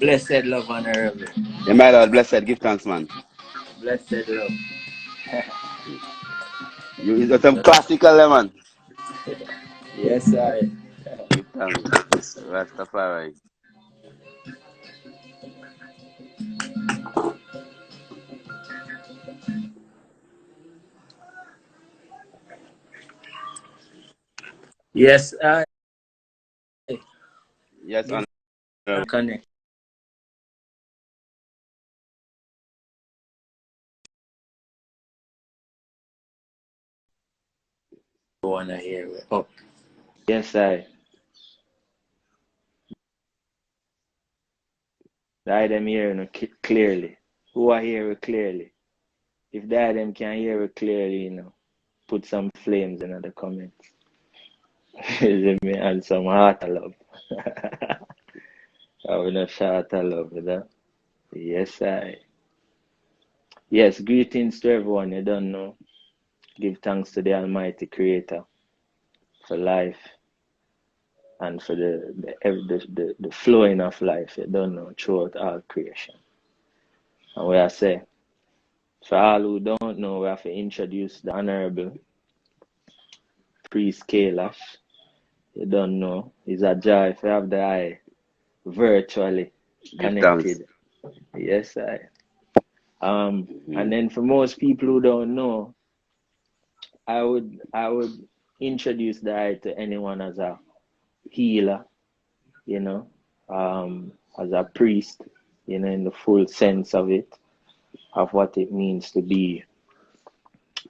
Blessed love, honorable. Yeah, my Lord, blessed, give thanks, man. Blessed love. You got some classical, man. Yes, I. Give thanks. Rastafari. Yes, I. Yes, Give honorable. connect. Wanna hear it. Oh, Yes, I them hearing it clearly. Who I hear it clearly? If that them can hear it clearly, put some flames in the comments. Is me? And some heart of love. I will not shout of love. Yes, I. Yes, greetings to everyone. You don't know. Give thanks to the Almighty Creator for life and for the flowing of life. You don't know throughout all creation. And we I say, for all who don't know, we have to introduce the Honorable Priest Kalash. You don't know. It's a joy if you have the eye virtually Give thanks. connected. Yes, I. And Mm-hmm. then for most people who don't know, I would introduce the eye to anyone as a healer, you know, as a priest, in the full sense of it, of what it means to be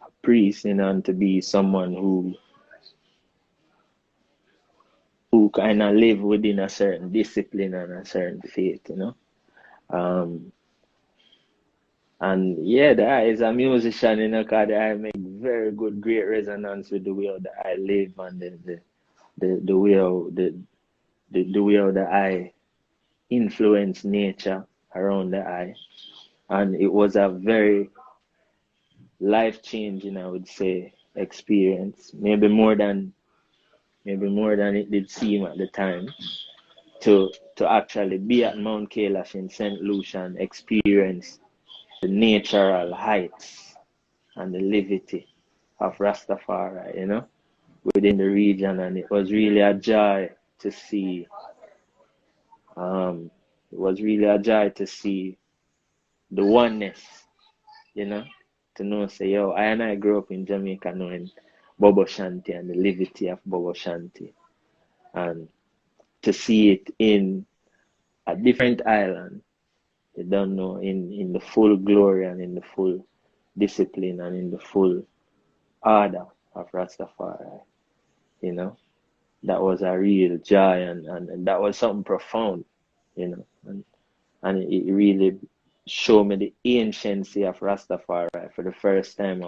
a priest, and to be someone who kind of live within a certain discipline and a certain faith. Um, and yeah, the eye is a musician, because the eye make very good, great resonance with the way of the eye live and the way of the way of the eye influence nature around the eye. And it was a very life changing, I would say, experience. Maybe more than it did seem at the time to actually be at Mount Kalash in St. Lucia and experience the natural heights and the levity of Rastafari, within the region. And it was really a joy to see. It was really a joy to see the oneness, you know, to know, say, yo, I grew up in Jamaica knowing Bobo Shanti and the levity of Bobo Shanti. And to see it in a different island, you don't know, in the full glory and in the full discipline and in the full order of Rastafari, you know. That was a real joy, and that was something profound, and it really showed me the anciency of Rastafari for the first time.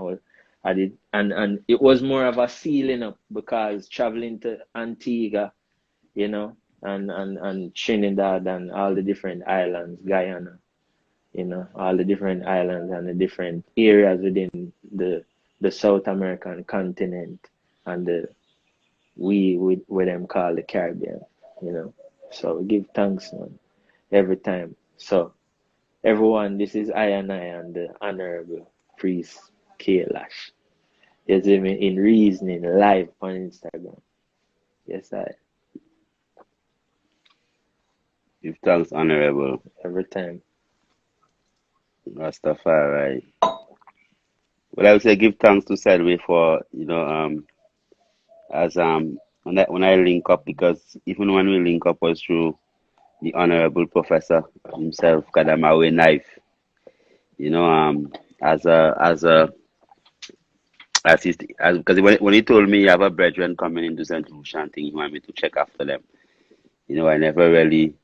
I did, and it was more of a sealing up because traveling to Antigua, and Trinidad and all the different islands, Guyana, all the different islands and the different areas within the South American continent and what them call the Caribbean. So give thanks, man, every time. So everyone, this is I and the Honorable Priest Kalash. You see me in reasoning live on Instagram. Yes, I Give thanks, honorable. every time. Rastafari. Well, I would say give thanks to Sideway for, as when I link up, because even when we link up was through the honorable professor himself, Kadamawe Knife, you know, as because when he told me you have a brethren coming into St. Lucia and thing, he wanted me to check after them. I never really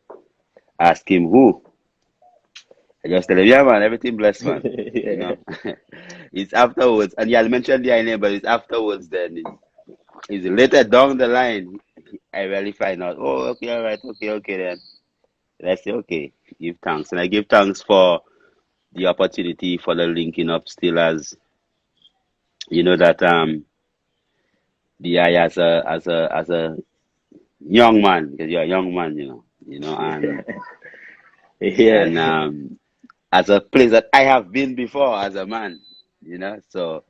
asked him who. I just tell him, yeah, man, everything blessed, man. You Yeah. know, it's afterwards, and you mentioned the name, but it's afterwards. Then it's later down the line. I really find out. Oh, okay, all right, okay. Then let's say, okay, give thanks, and I give thanks for the opportunity for the linking up. Still, as you know that the I as a young man, because you're a young man, and And Yeah. as a place that I have been before as a man, so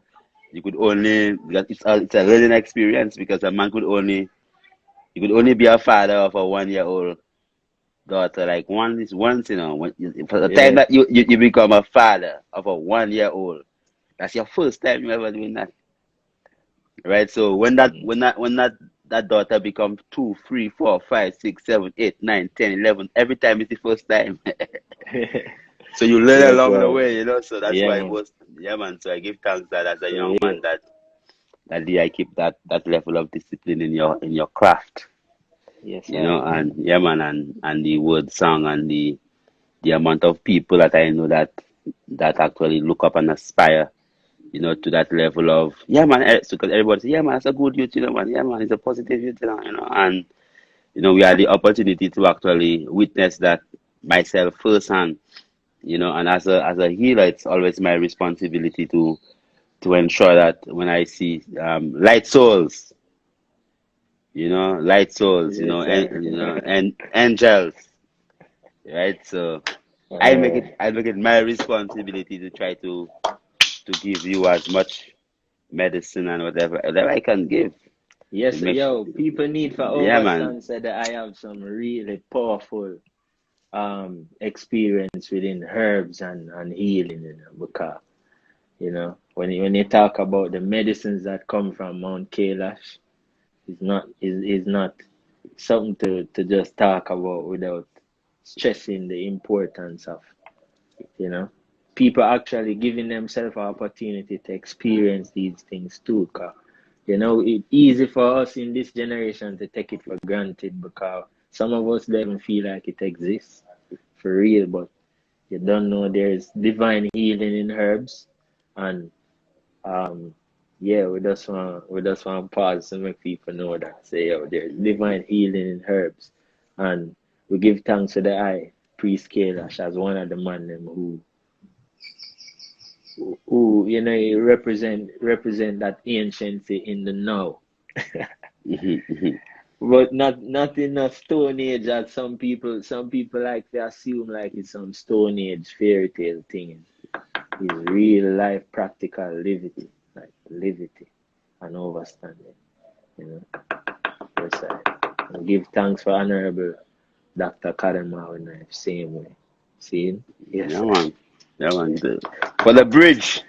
you could only because it's a learning experience because a man could only you could only be a father of a 1 year old daughter like once for the time Yeah. that you become a father of a 1 year old, that's your first time you ever doing that, right? So when that daughter becomes 2, 3, 4, 5, 6, 7, 8, 9, 10, 11, every time is the first time. So you learn Yes, along the sir. way, so that's Yeah, why man. yeah, man. So I give thanks that as a For young man real. that I keep that level of discipline in your craft, Yes, sir. and yeah, man, and the word song and the amount of people that I know that actually look up and aspire, to that level of yeah, man. Because everybody say, yeah, man, that's a good youth, man. Yeah, man, it's a positive youth, and we had the opportunity to actually witness that myself firsthand, and as a healer, it's always my responsibility to ensure that when I see light souls, Yes, sir. and angels, right? So I make it Uh, I make it my responsibility to try to give you as much medicine and whatever I can give to yes, make yo, people need to yeah, man. understand said that I have some really powerful experience within herbs and healing, because when you talk about the medicines that come from Mount Kailash, is not something to just talk about without stressing the importance of, you know, people actually giving themselves an opportunity to experience these things too. 'Cause, it's easy for us in this generation to take it for granted because some of us don't even feel like it exists for real, but you don't know there's divine healing in herbs. And um yeah, we just want to pause to make people know that say, yo, there's divine healing in herbs. And we give thanks to the eye, Priest Kailash, as one of the man them who he represent that anciency in the now. But not in a stone age as some people like to assume like it's some stone age fairy tale thing. It's real life practical livity, like livity and overstanding, you know. Yes, I give thanks for Honorable Dr. Kadama Knife, same way. See him? Yes, Yeah, sir. man. Yeah, man. For the bridge.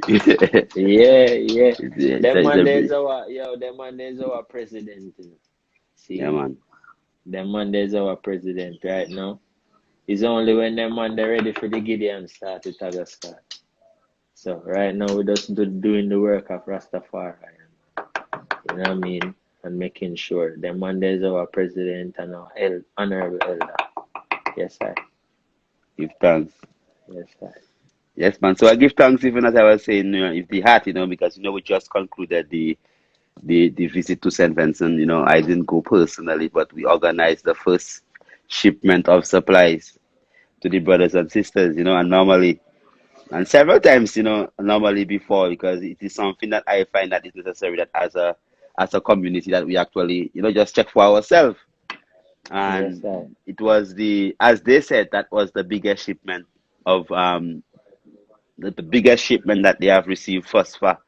Yeah, yeah. It's Them a, it's man a there's bridge. our president. Yeah, See, man. them man there's our president right now. It's only when them man they're ready for the Gideon start with Tagascar. So right now we're just doing the work of Rastafari. You know what I mean? And making sure them man there's our president and our honorable elder. Yes, I. Give thanks. Yes, I. Yes, man. So I give thanks even as I was saying, if the heart, because we just concluded the visit to St. Vincent. I didn't go personally, but we organized the first shipment of supplies to the brothers and sisters, and normally and several times, normally before, because it is something that I find that is necessary that as a community that we actually, just check for ourselves. Yes, And I. it was as they said, that was the biggest shipment of the biggest shipment that they have received first far,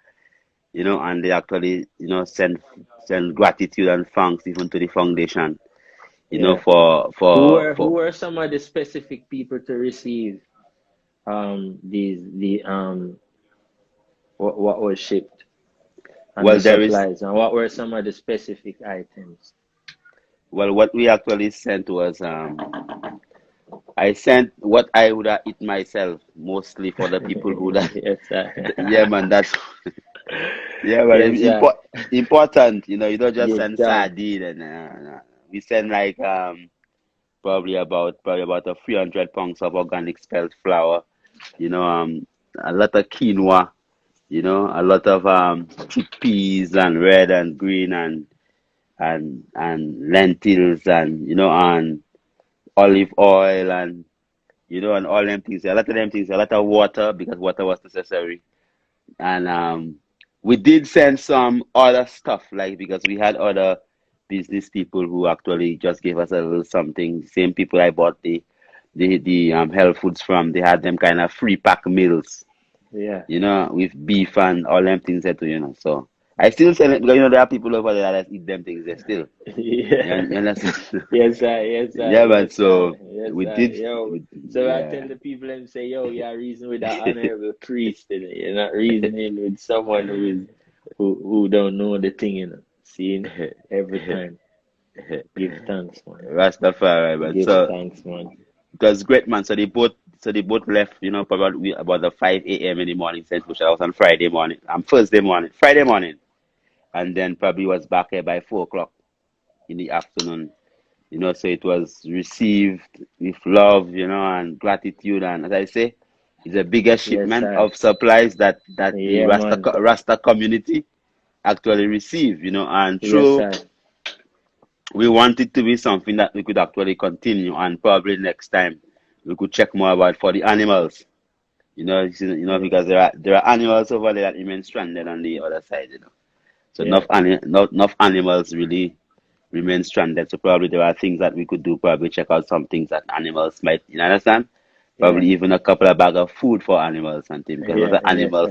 and they actually, send gratitude and thanks even to the foundation, Yeah. for Who for were for who were some of the specific people to receive these the what was shipped and the well, there is supplies, and what were some of the specific items? well, what we actually sent was I sent what I would have eaten myself, mostly for the people who that. Yes, Yeah, sir. man, that's yeah, man. Yes, sir. Important. You don't just Give send thanks. sardine and we send like probably about a 300 pounds of organic spelt flour. A lot of quinoa. A lot of chickpeas and red and green and lentils and olive oil and all them things. A lot of them things. A lot of water because water was necessary. And we did send some other stuff, like because we had other business people who actually just gave us a little something. Same people I bought the the health foods from. They had them kind of free pack meals, Yeah. with beef and all them things there too, So I still sell it because there are people over there that eat them things there still. You Yeah. understand? Yes, sir. Yes, sir. Yeah, man. Yes, sir. So Yes, we sir. did, Yo, so I yeah. tell the people and say, yo, you're reasoning with that honorable priest, You're not reasoning with someone who don't know the thing, Seeing every time. Give thanks, man. Rastafari, man. Give So thanks, man. it was great, man. So they both left, probably about the 5 a.m. in the morning, St. Lucia. I was on Friday morning. Friday morning, and then probably was back here by 4 o'clock in the afternoon. So it was received with love, and gratitude, and as I say, it's a bigger Yes, shipment sir. of supplies that the Yeah, man. Rasta community actually receive, and Yes, through sir. we want it to be something that we could actually continue, and probably next time we could check more about for the animals. Yeah. Because there are animals over there that remain stranded on the other side. So Yeah. not enough animals really remain stranded. So probably there are things that we could do. Probably check out some things that animals might. You understand? Yeah. Probably even a couple of bag of food for animals and things. Because Yeah. other Yeah. animals,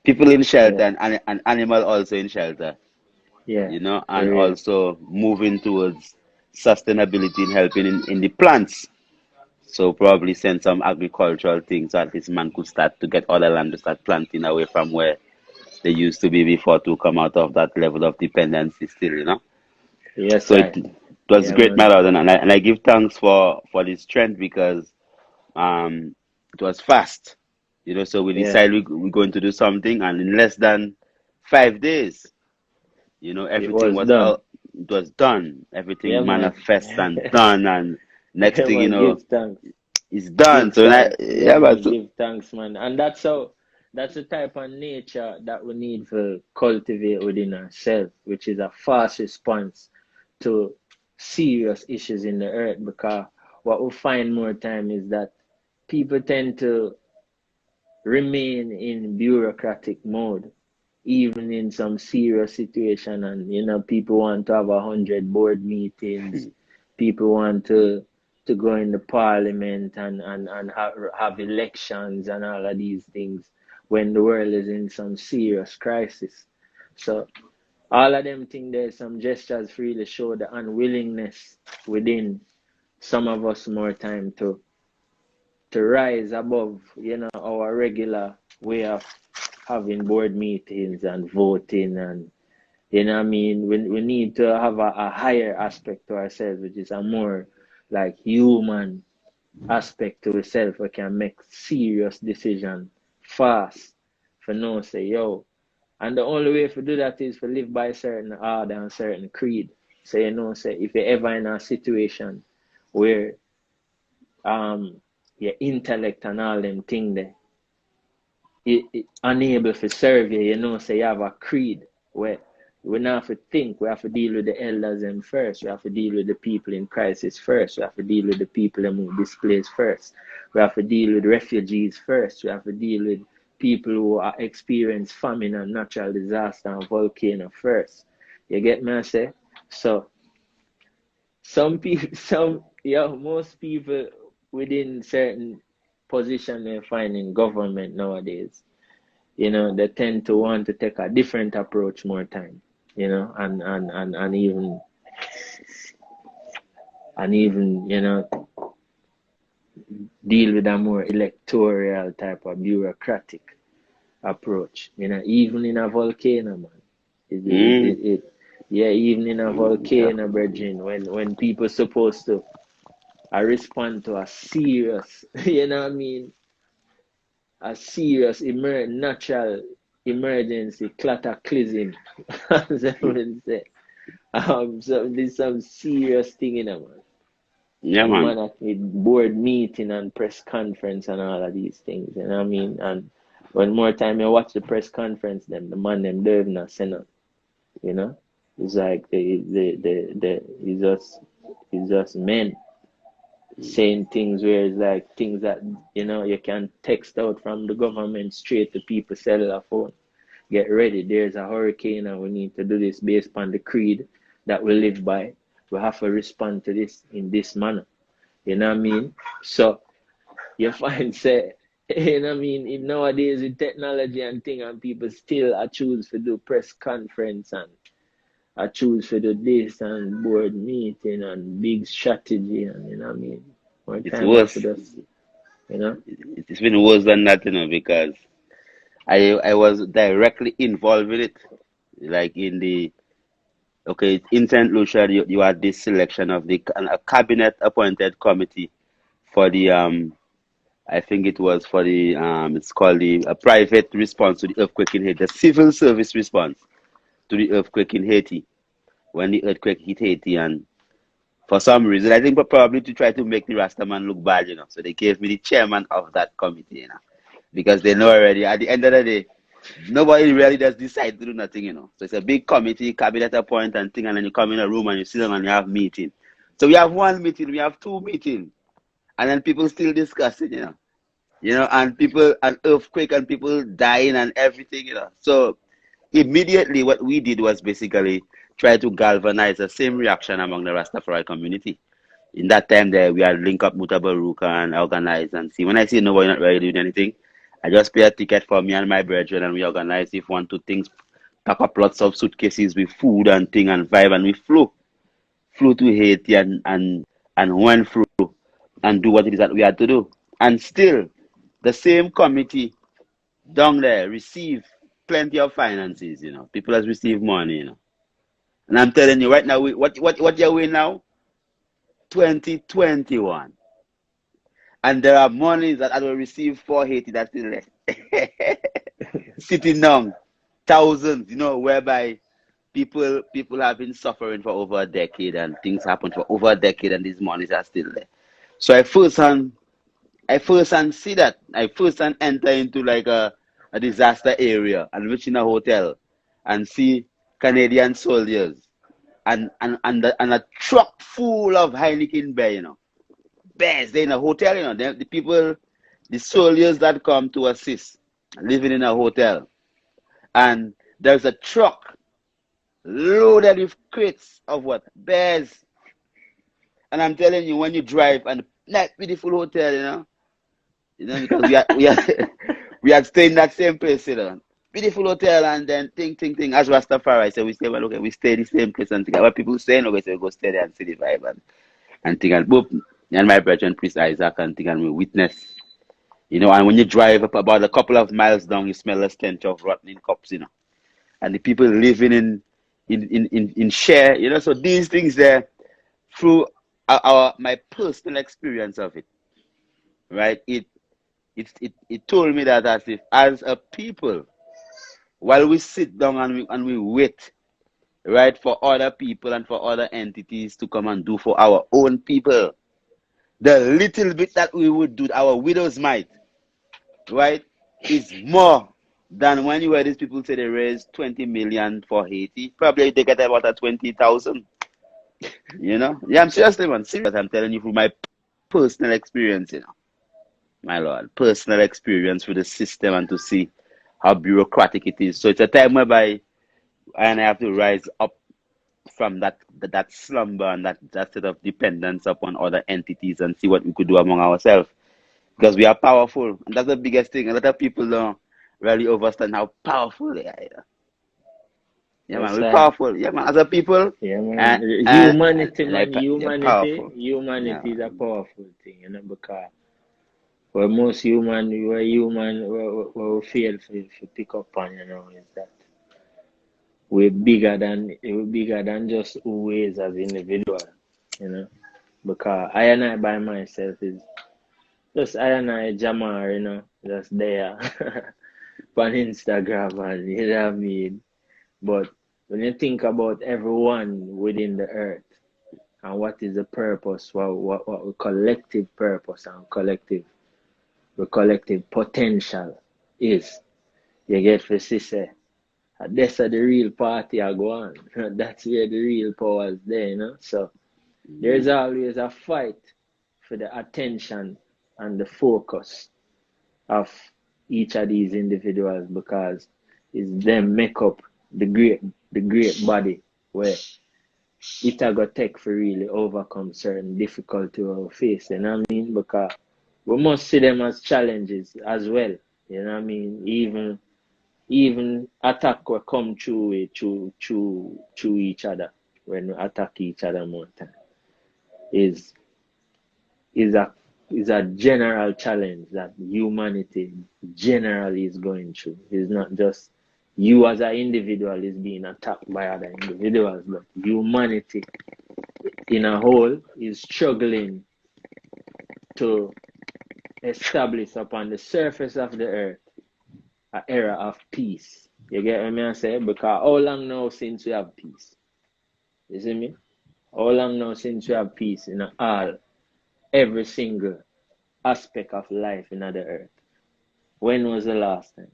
people in Yeah. shelter and animal also in shelter. Yeah. For And real. also moving towards sustainability and helping in the plants. So probably send some agricultural things so at least man could start to get other land to start planting away from where they used to be before to come out of that level of dependency still. Yes, So sir. it was Yeah, great man. matter, and I give thanks for the strength because it was fast. So we Yeah. decided we're going to do something, and in less than 5 days, It everything was was done. out. It was done. Yeah, Everything man. manifest and done, and next Yeah, thing you man. know, Give thanks. it's done. Give So thanks. Yeah, yeah, but man. so, Give thanks, man. And that's the type of nature that we need to cultivate within ourselves, which is a fast response to serious issues in the earth. Because what we find more time is that people tend to remain in bureaucratic mode, even in some serious situation. And people want to have 100 board meetings. People want to go in the parliament and have elections and all of these things when the world is in some serious crisis. So all of them think there's some gestures really show the unwillingness within some of us more time to rise above, our regular way of having board meetings and voting and what I mean. We need to have a higher aspect to ourselves, which is a more like human aspect to ourselves. We can make serious decision fast for no say yo. And the only way to do that is to live by certain order and certain creed. So say if you're ever in a situation where your intellect and all them thing there it unable to serve you, say you have a creed where we not have to think, we have to deal with the elders them first, we have to deal with the people in crisis first, we have to deal with the people who displaced first, we have to deal with refugees first, we have to deal with people who are experience famine and natural disaster and volcano first. You get me I say? So some people, most people within certain position they find in government nowadays, they tend to want to take a different approach more time, and even, deal with a more electoral type of bureaucratic approach, even in a volcano, man. mm, Yeah, even in a yeah. volcano, brethren, when people supposed to respond to a serious, what I mean, a serious natural emergency cataclysm, as I would say. So there's some serious thing in it, man. Yeah, And man. man at the board meeting and press conference and all of these things, you know what I mean? And when more time you watch the press conference, them the man them don't even say nothing, you know? It's like it's just men saying things where it's like things that you can text out from the government straight to people's cellular phone. Get ready, there's a hurricane and we need to do this based on the creed that we live by. We have to respond to this in this manner. You know what I mean? So you find say, you know what I mean, nowadays with technology and thing and people still I choose to do press conference and I choose to do this and board meeting and big strategy and you know what I mean? One It's time I worse. should just you know? It's been worse than that, because I was directly involved with it. Like in St. Lucia, you had this selection of a cabinet appointed committee for the I think it was for the it's called the private response to the earthquake in Haiti, the civil service response to the earthquake in Haiti when the earthquake hit Haiti. And for some reason, I think probably to try to make the Rastaman look bad, so they gave me the chairman of that committee, because they know already at the end of the day, nobody really does decide to do nothing, So it's a big committee, cabinet appoint and thing, and then you come in a room and you sit down and you have meeting. So we have one meeting, we have two meetings, and then people still discussing, and people, an earthquake and people dying and everything, So immediately what we did was basically try to galvanize the same reaction among the Rastafari community. In that time there, we had link up Mutabaruka and organize and see. When I see nobody not really doing anything, I just pay a ticket for me and my brethren and we organize if one, two things, pack up lots of suitcases with food and thing and vibe and we flew to Haiti and went through and do what it is that we had to do. And still, the same committee down there receive plenty of finances, People has received money, And I'm telling you right now, what you're doing now? 2021. And there are monies that I will receive for Haiti that's still left. Sitting down, thousands, whereby people have been suffering for over a decade and things happen for over a decade and these monies are still there. So I first see that. I first enter into like a disaster area and reach in a hotel and see Canadian soldiers and a truck full of Heineken beer, Bears, they're in a hotel, the people, the soldiers that come to assist, living in a hotel. And there's a truck loaded with crates of what? Bears. And I'm telling you, when you drive and that beautiful hotel, because we had stayed in that same place, Beautiful hotel and then thing. As Rastafari, so we say, well, okay, we stay in the same place and think. What people say, no, we say, go stay there and see the vibe and think and boop. And my brethren, Priest Isaac, and think and we witness. And when you drive up about a couple of miles down, you smell the stench of rotten cups, And the people living in share, So these things there, through my personal experience of it, right? It told me that as a people, while we sit down and we wait, right, for other people and for other entities to come and do for our own people, the little bit that we would do, our widow's mite, right, is more than when you hear these people say they raised 20 million for Haiti. Probably they get about a 20,000. Yeah, I'm seriously, man. Serious. I'm telling you from my personal experience, my lord, personal experience with the system and to see how bureaucratic it is. So it's a time whereby I have to rise up from that slumber and that sort of dependence upon other entities and see what we could do among ourselves. Because we are powerful. And that's the biggest thing. A lot of people don't really understand how powerful they are. Yeah, man, That's we're right. powerful. Yeah, man, as a people. Yeah, man. And Humanity, man. they're powerful. Yeah, Humanity is a man. powerful thing, because for most human, we're human, we fail to pick up on, is that we're bigger than just who we is as individual, because I and I by myself is just I and I Jamar, just there on Instagram and you know what I mean. But when you think about everyone within the earth and what is the purpose, what the collective purpose and the collective potential is, you get to see say that's how the real party are going. That's where the real power is there, So there's Mhm. always a fight for the attention and the focus of each of these individuals because it's them make up the great body where it a go take for really overcome certain difficulty we face, you know what I mean? Because we must see them as challenges as well, you know what I mean? Even attack will come through each other when we attack each other more time. Is is a is a general challenge that humanity generally is going through. It's not just you as an individual is being attacked by other individuals, but humanity in a whole is struggling to establish upon the surface of the earth an era of peace. You get what I say? Because how long now since we have peace? You see me? How long now since we have peace in every single aspect of life in the earth? When was the last time?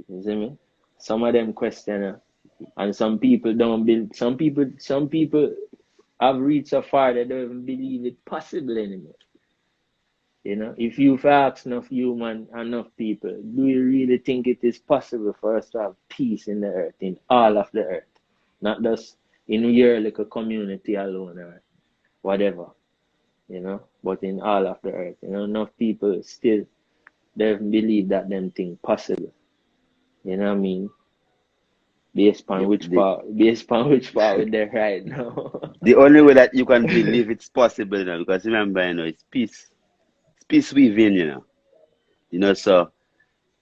You see me? Some of them question, and some people don't believe. Some people have reached so far they don't even believe it possible anymore. You know, if you've asked enough people, do you really think it is possible for us to have peace in the earth, in all of the earth, not just in your little community alone or whatever, you know, but in all of the earth? You know, enough people still don't believe that them thing possible. You know what I mean? Based on which part we're there right now. The only way that you can believe it's possible, you know, because remember, you know, it's peace. It's peace within, you know. You know, so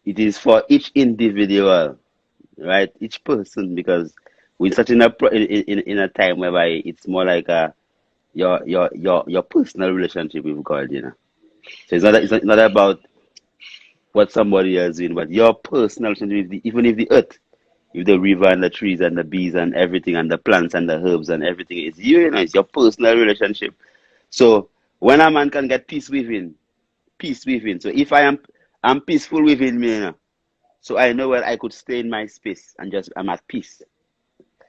it is for each individual, right? Each person, because we're such in a time whereby it's more like your personal relationship with God, you know. So it's not about what somebody else doing, but your personal relationship with even if the earth, with the river and the trees and the bees and everything and the plants and the herbs and everything, it's you, you know, it's your personal relationship. So when a man can get peace within, peace within. So if I'm peaceful within me, you know, so I know where I could stay in my space and just I'm at peace.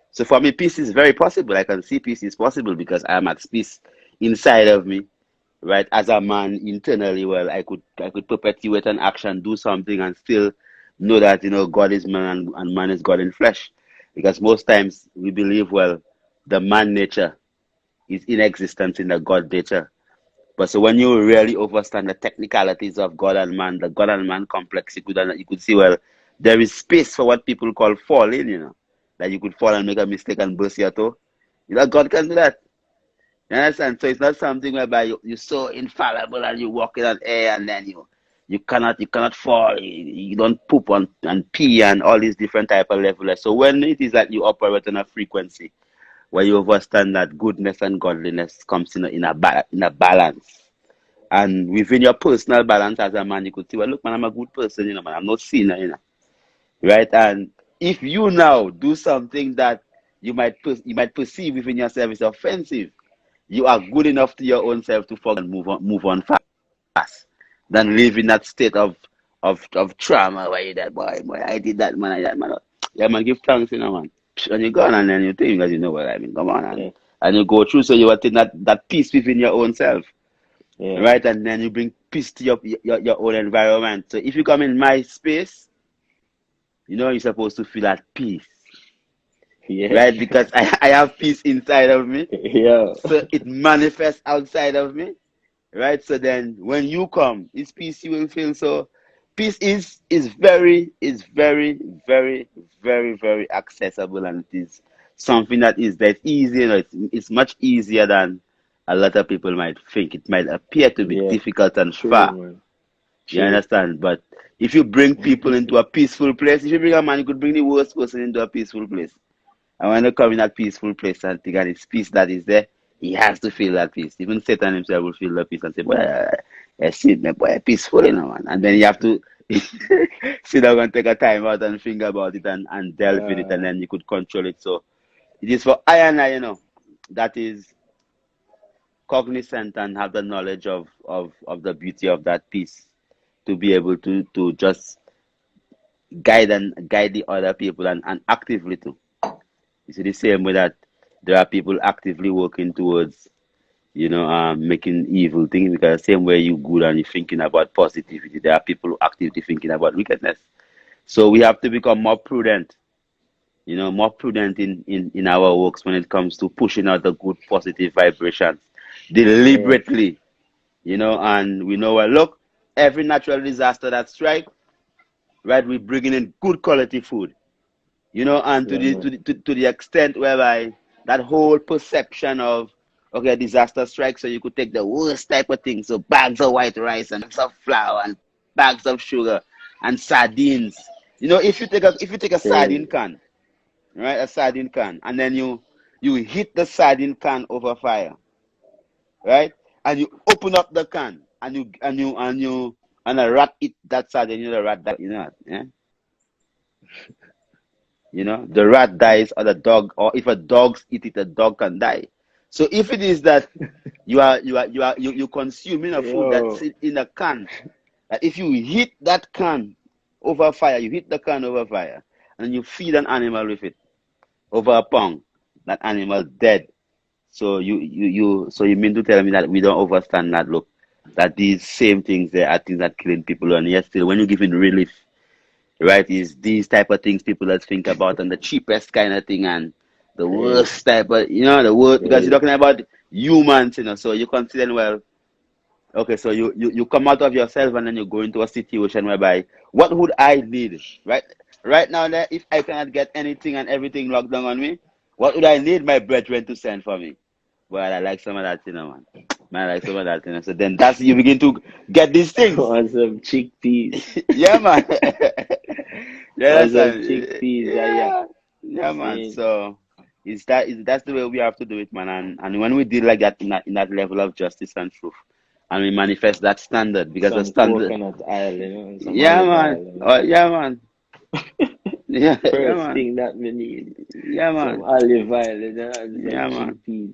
So for me, peace is very possible. I can see peace is possible because I'm at peace inside of me, right? As a man internally, well, I could perpetuate an action, do something, and still know that, you know, God is man and man is God in flesh. Because most times we believe, well, the man nature is in existence in the God nature. But so when you really understand the technicalities of God and man, the God and man complex, you could see, well, there is space for what people call falling, you know. That you could fall and make a mistake and burst your toe. You know, God can do that. You understand? So it's not something whereby you're so infallible and you walk in on air and then you cannot fall. You don't poop and pee and all these different type of levels. So when it is that you operate on a frequency where you understand that goodness and godliness comes in a balance. And within your personal balance as a man, you could see, well, look, man, I'm a good person, you know, man. I'm not sinner, you know, right? And if you now do something that you might perceive within yourself is offensive, you are good enough to your own self to forget and move on fast than live in that state of trauma where you that boy, I did that, man, I did that, man. Yeah, man, give thanks, you know, man. And you go on and then you think, because you know what I mean. Come on, Yeah, and you go through, so you attain that peace within your own self, yeah, right? And then you bring peace to your own environment. So if you come in my space, you know you're supposed to feel at peace, yeah, right? Because I have peace inside of me, yeah, so it manifests outside of me, right? So then when you come, it's peace you will feel. So peace is very, very, very, very accessible, and it is something that's easy. You know, it's much easier than a lot of people might think. It might appear to be yeah. difficult and True, far. man. You True. understand? But if you bring people into a peaceful place, if you bring a man, you could bring the worst person into a peaceful place. And when you come in that peaceful place and think and it's peace that is there, he has to feel that peace. Even Satan himself will feel the peace and say, boy, I see me, boy, peaceful, you know, man. And then you have to sit down and take a time out and think about it and delve in it, and Uh, then you could control it. So it is for I and I, you know, that is cognizant and have the knowledge of the beauty of that peace to be able to just guide the other people and actively too. You see, the same way that there are people actively working towards, you know, making evil things, because the same way you good and you're thinking about positivity, there are people who actively thinking about wickedness. So we have to become more prudent more prudent in our works when it comes to pushing out the good positive vibrations Yes. deliberately, and we know, well, look, every natural disaster that strike, right, we bringing in good quality food, and to Yeah, the man. to the, to the extent whereby that whole perception of, okay, disaster strikes, so you could take the worst type of things, so bags of white rice and bags of flour and bags of sugar and sardines. If you take a sardine Crazy. can, right, a sardine can, and then you hit the sardine can over fire, right, and you open up the can, and a rat eat that sardine, the rat dies, yeah? The rat dies, or the dog, or if a dog eat it, the dog can die. So if it is that you consuming a food that's Yo. in a can, that if you hit that can over fire, you hit the can over fire, and you feed an animal with it over a pong, that animal dead. So you mean to tell me that we don't understand that, look, that these same things there are things that killing people, and yet still when you're giving relief, right, is these type of things people that think about, and the cheapest kind of thing, and the Crazy. worst type of, the worst, because you're Crazy. talking about humans, so you consider, well, okay, so you come out of yourself, and then you go into a situation whereby, what would I need, right now there, if I cannot get anything and everything locked down on me, what would I need my brethren to send for me? Well, I like some of that, man. Man, I like some of that, so then that's, you begin to get these things. Want some chickpeas. Yeah, man. You Want some understand? chickpeas, yeah. Yeah, yeah, man. See, So that's the way we have to do it, man. And when we deal like that in that level of justice and truth, and we manifest that standard, because the some standard, coconut oil, and some yeah, olive man. oil, Oh, yeah, man. Yeah, yeah, First man. thing that we need. Yeah, Some man. olive oil, and some Yeah, man. chickpeas.